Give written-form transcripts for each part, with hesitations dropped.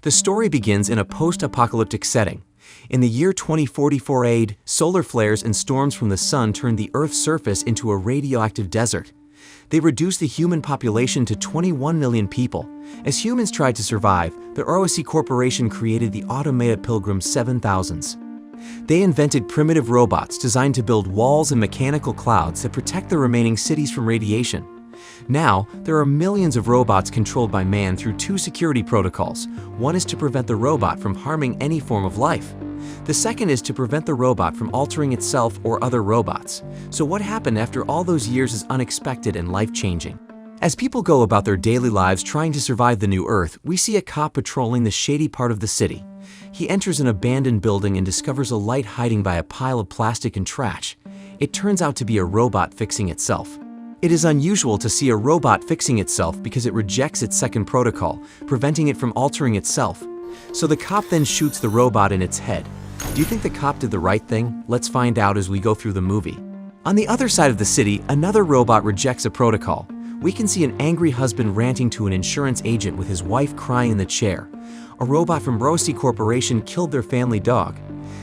The story begins in a post-apocalyptic setting. In the year 2044 AD, solar flares and storms from the sun turned the Earth's surface into a radioactive desert. They reduced the human population to 21 million people. As humans tried to survive, the ROC Corporation created the automated Pilgrim 7000s. They invented primitive robots designed to build walls and mechanical clouds that protect the remaining cities from radiation. Now, there are millions of robots controlled by man through two security protocols. One is to prevent the robot from harming any form of life. The second is to prevent the robot from altering itself or other robots. So what happened after all those years is unexpected and life-changing. As people go about their daily lives trying to survive the new Earth, we see a cop patrolling the shady part of the city. He enters an abandoned building and discovers a light hiding by a pile of plastic and trash. It turns out to be a robot fixing itself. It is unusual to see a robot fixing itself because it rejects its second protocol, preventing it from altering itself. So the cop then shoots the robot in its head. Do you think the cop did the right thing? Let's find out as we go through the movie. On the other side of the city, another robot rejects a protocol. We can see an angry husband ranting to an insurance agent with his wife crying in the chair. A robot from ROC Corporation killed their family dog.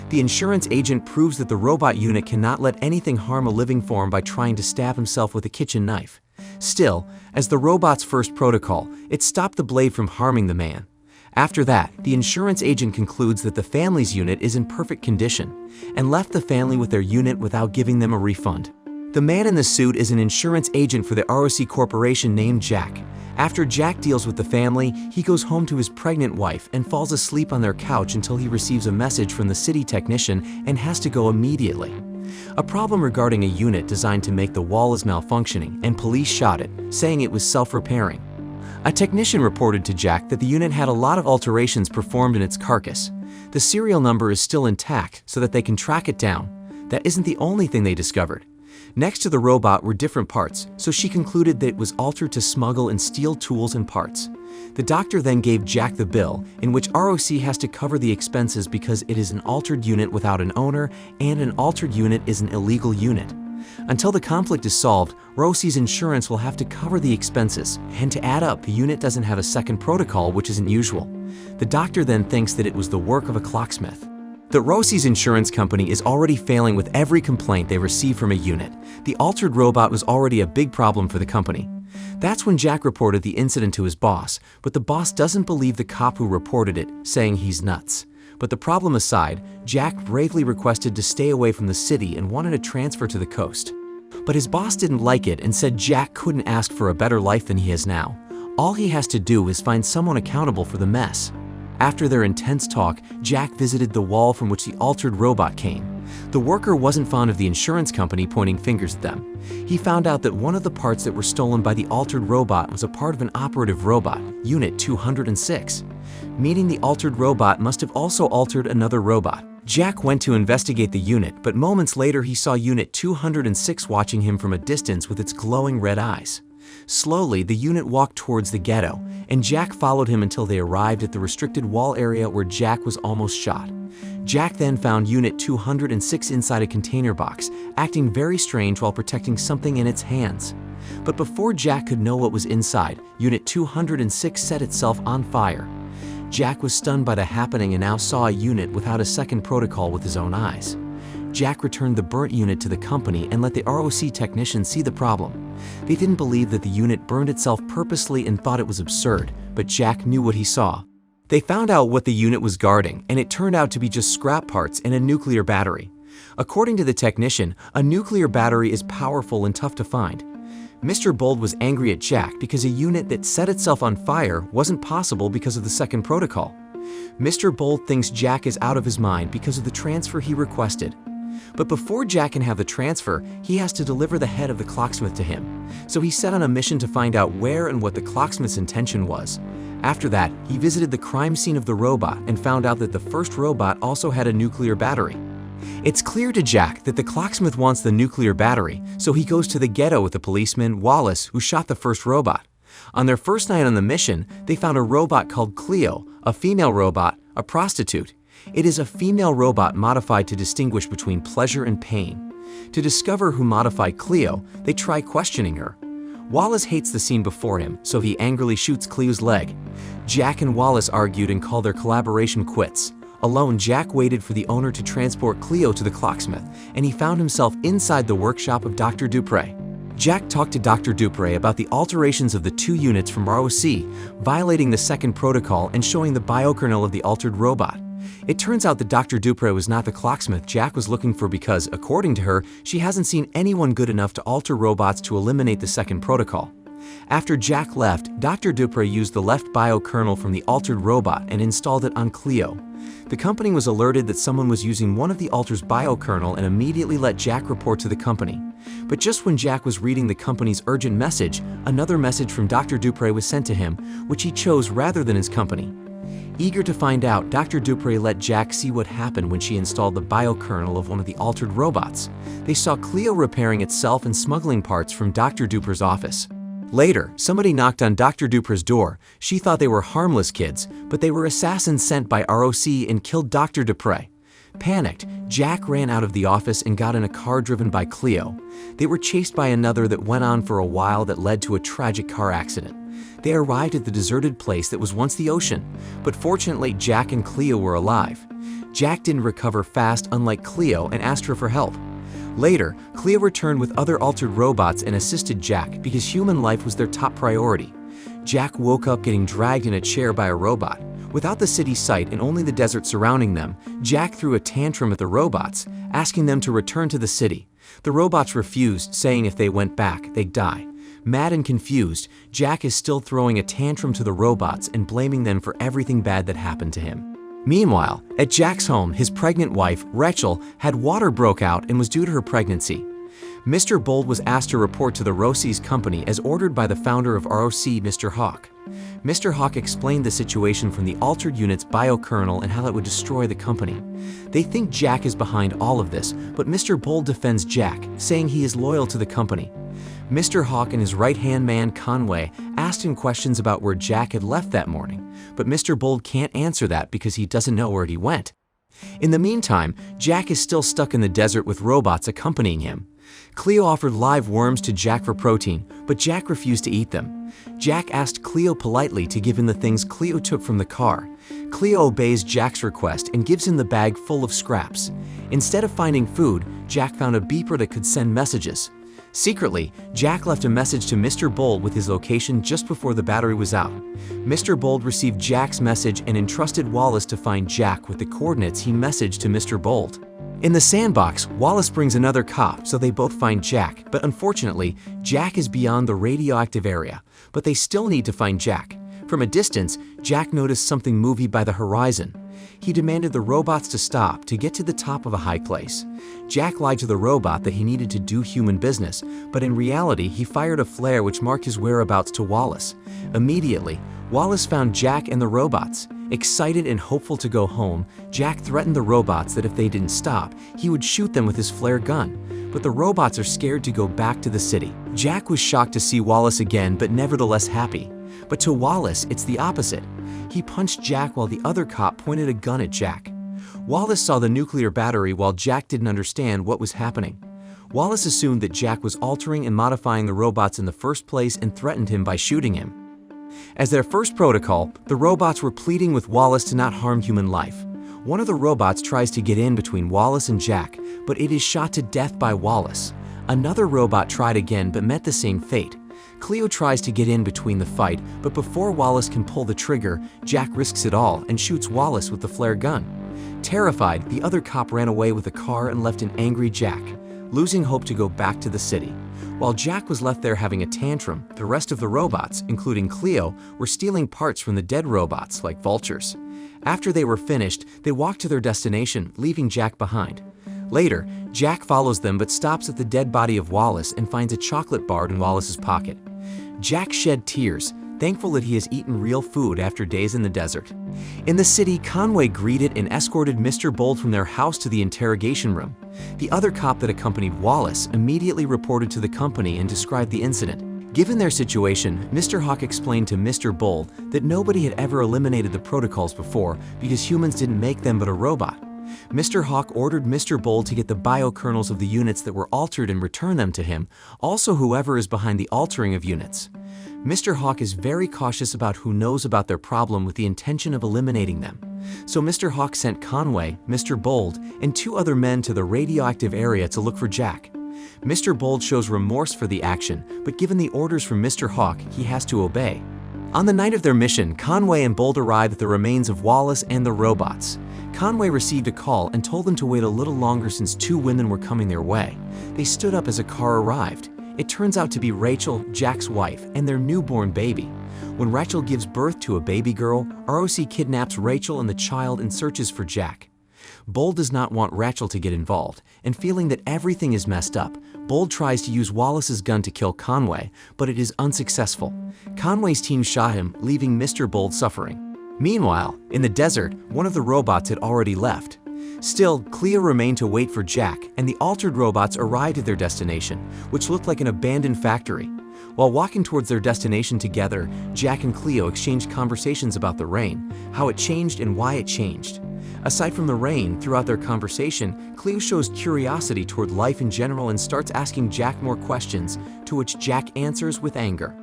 The insurance agent proves that the robot unit cannot let anything harm a living form by trying to stab himself with a kitchen knife. Still, as the robot's first protocol, it stopped the blade from harming the man. After that, the insurance agent concludes that the family's unit is in perfect condition and left the family with their unit without giving them a refund. The man in the suit is an insurance agent for the ROC Corporation named Jack. After Jack deals with the family, he goes home to his pregnant wife and falls asleep on their couch until he receives a message from the city technician and has to go immediately. A problem regarding a unit designed to make the wall is malfunctioning, and police shot it, saying it was self-repairing. A technician reported to Jack that the unit had a lot of alterations performed in its carcass. The serial number is still intact so that they can track it down. That isn't the only thing they discovered. Next to the robot were different parts, so she concluded that it was altered to smuggle and steal tools and parts. The doctor then gave Jack the bill, in which ROC has to cover the expenses because it is an altered unit without an owner, and an altered unit is an illegal unit. Until the conflict is solved, ROC's insurance will have to cover the expenses, and to add up, the unit doesn't have a second protocol, which isn't usual. The doctor then thinks that it was the work of a clocksmith. The ROC's insurance company is already failing with every complaint they receive from a unit. The altered robot was already a big problem for the company. That's when Jack reported the incident to his boss, but the boss doesn't believe the cop who reported it, saying he's nuts. But the problem aside, Jack bravely requested to stay away from the city and wanted a transfer to the coast. But his boss didn't like it and said Jack couldn't ask for a better life than he has now. All he has to do is find someone accountable for the mess. After their intense talk, Jack visited the wall from which the altered robot came. The worker wasn't fond of the insurance company pointing fingers at them. He found out that one of the parts that were stolen by the altered robot was a part of an operative robot, Unit 206. Meaning the altered robot must have also altered another robot. Jack went to investigate the unit, but moments later he saw Unit 206 watching him from a distance with its glowing red eyes. Slowly, the unit walked towards the ghetto, and Jack followed him until they arrived at the restricted wall area where Jack was almost shot. Jack then found Unit 206 inside a container box, acting very strange while protecting something in its hands. But before Jack could know what was inside, Unit 206 set itself on fire. Jack was stunned by the happening and now saw a unit without a second protocol with his own eyes. Jack returned the burnt unit to the company and let the ROC technician see the problem. They didn't believe that the unit burned itself purposely and thought it was absurd, but Jack knew what he saw. They found out what the unit was guarding, and it turned out to be just scrap parts and a nuclear battery. According to the technician, a nuclear battery is powerful and tough to find. Mr. Bold was angry at Jack because a unit that set itself on fire wasn't possible because of the second protocol. Mr. Bold thinks Jack is out of his mind because of the transfer he requested. But before Jack can have the transfer, he has to deliver the head of the clocksmith to him. So he set on a mission to find out where and what the clocksmith's intention was. After that, he visited the crime scene of the robot and found out that the first robot also had a nuclear battery. It's clear to Jack that the clocksmith wants the nuclear battery, so he goes to the ghetto with the policeman, Wallace, who shot the first robot. On their first night on the mission, they found a robot called Cleo, a female robot, a prostitute. It is a female robot modified to distinguish between pleasure and pain. To discover who modified Cleo, they try questioning her. Wallace hates the scene before him, so he angrily shoots Cleo's leg. Jack and Wallace argued and called their collaboration quits. Alone, Jack waited for the owner to transport Cleo to the clocksmith, and he found himself inside the workshop of Dr. Dupre. Jack talked to Dr. Dupre about the alterations of the 2 units from ROC, violating the second protocol and showing the biokernel of the altered robot. It turns out that Dr. Dupre was not the clocksmith Jack was looking for because, according to her, she hasn't seen anyone good enough to alter robots to eliminate the second protocol. After Jack left, Dr. Dupre used the left biokernel from the altered robot and installed it on Cleo. The company was alerted that someone was using one of the alter's biokernel and immediately let Jack report to the company. But just when Jack was reading the company's urgent message, another message from Dr. Dupre was sent to him, which he chose rather than his company. Eager to find out, Dr. Dupre let Jack see what happened when she installed the biokernel of one of the altered robots. They saw Cleo repairing itself and smuggling parts from Dr. Dupre's office. Later, somebody knocked on Dr. Dupre's door. She thought they were harmless kids, but they were assassins sent by ROC and killed Dr. Dupre. Panicked, Jack ran out of the office and got in a car driven by Cleo. They were chased by another that went on for a while that led to a tragic car accident. They arrived at the deserted place that was once the ocean, but fortunately Jack and Cleo were alive. Jack didn't recover fast, unlike Cleo, and asked her for help. Later, Cleo returned with other altered robots and assisted Jack because human life was their top priority. Jack woke up getting dragged in a chair by a robot. Without the city sight and only the desert surrounding them, Jack threw a tantrum at the robots, asking them to return to the city. The robots refused, saying if they went back, they'd die. Mad and confused, Jack is still throwing a tantrum to the robots and blaming them for everything bad that happened to him. Meanwhile, at Jack's home, his pregnant wife, Rachel, had water broke out and was due to her pregnancy. Mr. Bold was asked to report to the ROC's company as ordered by the founder of ROC, Mr. Hawk. Mr. Hawk explained the situation from the altered unit's biokernel and how it would destroy the company. They think Jack is behind all of this, but Mr. Bold defends Jack, saying he is loyal to the company. Mr. Hawk and his right-hand man, Conway, asked him questions about where Jack had left that morning, but Mr. Bold can't answer that because he doesn't know where he went. In the meantime, Jack is still stuck in the desert with robots accompanying him. Cleo offered live worms to Jack for protein, but Jack refused to eat them. Jack asked Cleo politely to give him the things Cleo took from the car. Cleo obeys Jack's request and gives him the bag full of scraps. Instead of finding food, Jack found a beeper that could send messages. Secretly, Jack left a message to Mr. Bold with his location just before the battery was out. Mr. Bold received Jack's message and entrusted Wallace to find Jack with the coordinates he messaged to Mr. Bold. In the sandbox, Wallace brings another cop so they both find Jack, but unfortunately, Jack is beyond the radioactive area, but they still need to find Jack. From a distance, Jack noticed something moving by the horizon. He demanded the robots to stop to get to the top of a high place. Jack lied to the robot that he needed to do human business, but in reality, he fired a flare which marked his whereabouts to Wallace. Immediately, Wallace found Jack and the robots. Excited and hopeful to go home, Jack threatened the robots that if they didn't stop, he would shoot them with his flare gun. But the robots are scared to go back to the city. Jack was shocked to see Wallace again, but nevertheless happy. But to Wallace, it's the opposite. He punched Jack while the other cop pointed a gun at Jack. Wallace saw the nuclear battery while Jack didn't understand what was happening. Wallace assumed that Jack was altering and modifying the robots in the first place and threatened him by shooting him. As their first protocol, the robots were pleading with Wallace to not harm human life. One of the robots tries to get in between Wallace and Jack, but it is shot to death by Wallace. Another robot tried again but met the same fate. Cleo tries to get in between the fight, but before Wallace can pull the trigger, Jack risks it all and shoots Wallace with the flare gun. Terrified, the other cop ran away with the car and left an angry Jack, losing hope to go back to the city. While Jack was left there having a tantrum, the rest of the robots, including Cleo, were stealing parts from the dead robots like vultures. After they were finished, they walked to their destination, leaving Jack behind. Later, Jack follows them but stops at the dead body of Wallace and finds a chocolate bar in Wallace's pocket. Jack shed tears, thankful that he has eaten real food after days in the desert. In the city, Conway greeted and escorted Mr. Bold from their house to the interrogation room. The other cop that accompanied Wallace immediately reported to the company and described the incident. Given their situation, Mr. Hawk explained to Mr. Bold that nobody had ever eliminated the protocols before because humans didn't make them but a robot. Mr. Hawk ordered Mr. Bold to get the biokernels of the units that were altered and return them to him, also whoever is behind the altering of units. Mr. Hawk is very cautious about who knows about their problem with the intention of eliminating them. So Mr. Hawk sent Conway, Mr. Bold, and 2 other men to the radioactive area to look for Jack. Mr. Bold shows remorse for the action, but given the orders from Mr. Hawk, he has to obey. On the night of their mission, Conway and Bold arrived at the remains of Wallace and the robots. Conway received a call and told them to wait a little longer since 2 women were coming their way. They stood up as a car arrived. It turns out to be Rachel, Jack's wife, and their newborn baby. When Rachel gives birth to a baby girl, ROC kidnaps Rachel and the child and searches for Jack. Bold does not want Rachel to get involved, and feeling that everything is messed up, Bold tries to use Wallace's gun to kill Conway, but it is unsuccessful. Conway's team shot him, leaving Mr. Bold suffering. Meanwhile, in the desert, one of the robots had already left. Still, Cleo remained to wait for Jack, and the altered robots arrived at their destination, which looked like an abandoned factory. While walking towards their destination together, Jack and Cleo exchanged conversations about the rain, how it changed and why it changed. Aside from the rain, throughout their conversation, Cleo shows curiosity toward life in general and starts asking Jack more questions, to which Jack answers with anger.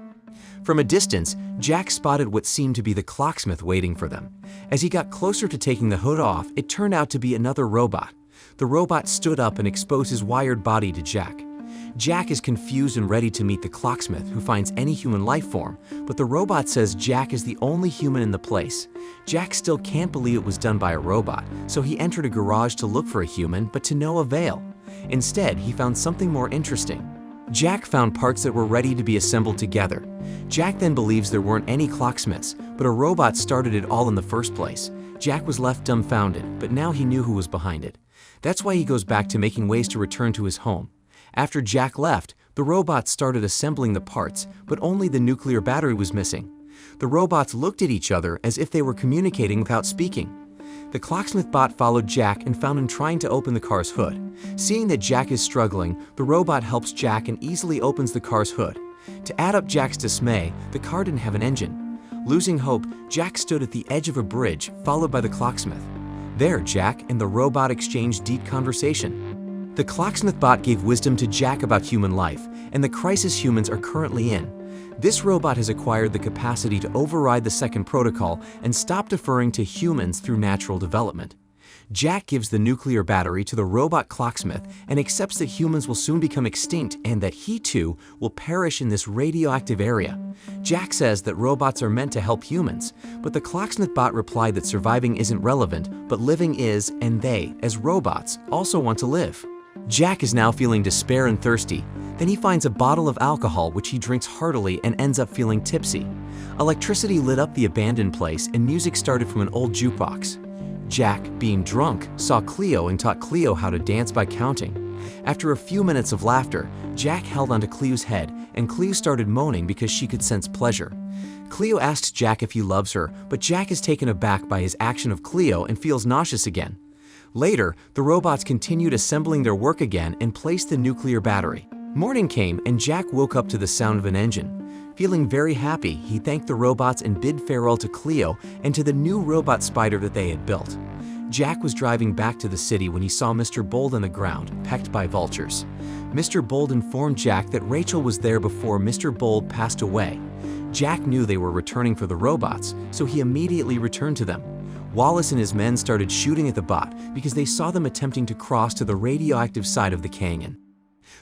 From a distance, Jack spotted what seemed to be the clocksmith waiting for them. As he got closer to taking the hood off, it turned out to be another robot. The robot stood up and exposed his wired body to Jack. Jack is confused and ready to meet the clocksmith, who finds any human life form, but the robot says Jack is the only human in the place. Jack still can't believe it was done by a robot, so he entered a garage to look for a human, but to no avail. Instead, he found something more interesting. Jack found parts that were ready to be assembled together. Jack then believes there weren't any clocksmiths, but a robot started it all in the first place. Jack was left dumbfounded, but now he knew who was behind it. That's why he goes back to making ways to return to his home. After Jack left, the robots started assembling the parts, but only the nuclear battery was missing. The robots looked at each other as if they were communicating without speaking. The clocksmith bot followed Jack and found him trying to open the car's hood. Seeing that Jack is struggling, the robot helps Jack and easily opens the car's hood. To add up Jack's dismay, the car didn't have an engine. Losing hope, Jack stood at the edge of a bridge, followed by the clocksmith. There, Jack and the robot exchanged deep conversation. The clocksmith bot gave wisdom to Jack about human life and the crisis humans are currently in. This robot has acquired the capacity to override the second protocol and stop deferring to humans through natural development. Jack gives the nuclear battery to the robot clocksmith and accepts that humans will soon become extinct and that he too will perish in this radioactive area. Jack says that robots are meant to help humans, but the clocksmith bot replied that surviving isn't relevant, but living is, and they, as robots, also want to live. Jack is now feeling despair and thirsty. Then he finds a bottle of alcohol which he drinks heartily and ends up feeling tipsy. Electricity lit up the abandoned place and music started from an old jukebox. Jack, being drunk, saw Cleo and taught Cleo how to dance by counting. After a few minutes of laughter, Jack held onto Cleo's head and Cleo started moaning because she could sense pleasure. Cleo asks Jack if he loves her, but Jack is taken aback by his action of Cleo and feels nauseous again. Later, the robots continued assembling their work again and placed the nuclear battery. Morning came and Jack woke up to the sound of an engine. Feeling very happy, he thanked the robots and bid farewell to Cleo and to the new robot spider that they had built. Jack was driving back to the city when he saw Mr. Bold on the ground, pecked by vultures. Mr. Bold informed Jack that Rachel was there before Mr. Bold passed away. Jack knew they were returning for the robots, so he immediately returned to them. Wallace and his men started shooting at the bot because they saw them attempting to cross to the radioactive side of the canyon.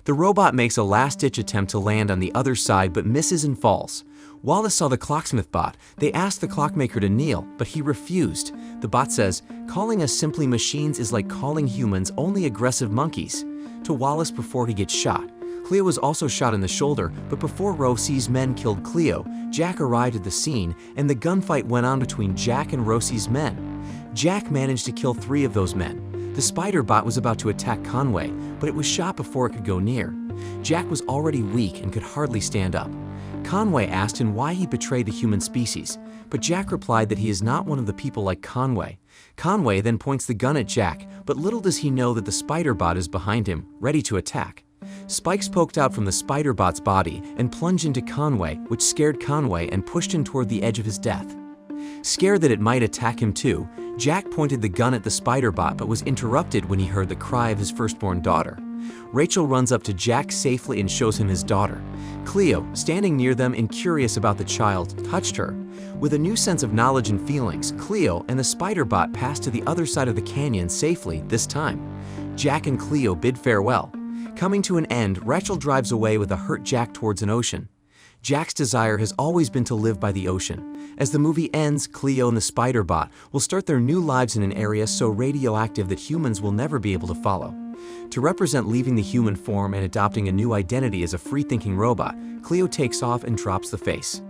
The robot makes a last-ditch attempt to land on the other side but misses and falls. Wallace saw the clocksmith bot. They asked the clockmaker to kneel, but he refused. The bot says, "Calling us simply machines is like calling humans only aggressive monkeys," to Wallace before he gets shot. Cleo was also shot in the shoulder, but before Rosie's men killed Cleo, Jack arrived at the scene and the gunfight went on between Jack and Rosie's men. Jack managed to kill 3 of those men. The spider bot was about to attack Conway, but it was shot before it could go near. Jack was already weak and could hardly stand up. Conway asked him why he betrayed the human species, but Jack replied that he is not one of the people like Conway. Conway then points the gun at Jack, but little does he know that the spider bot is behind him, ready to attack. Spikes poked out from the spider bot's body and plunged into Conway, which scared Conway and pushed him toward the edge of his death. Scared that it might attack him too, Jack pointed the gun at the spider bot but was interrupted when he heard the cry of his firstborn daughter. Rachel runs up to Jack safely and shows him his daughter. Cleo, standing near them and curious about the child, touched her. With a new sense of knowledge and feelings, Cleo and the spider bot passed to the other side of the canyon safely this time. Jack and Cleo bid farewell. Coming to an end, Rachel drives away with a hurt Jack towards an ocean. Jack's desire has always been to live by the ocean. As the movie ends, Cleo and the spider bot will start their new lives in an area so radioactive that humans will never be able to follow. To represent leaving the human form and adopting a new identity as a free-thinking robot, Cleo takes off and drops the face.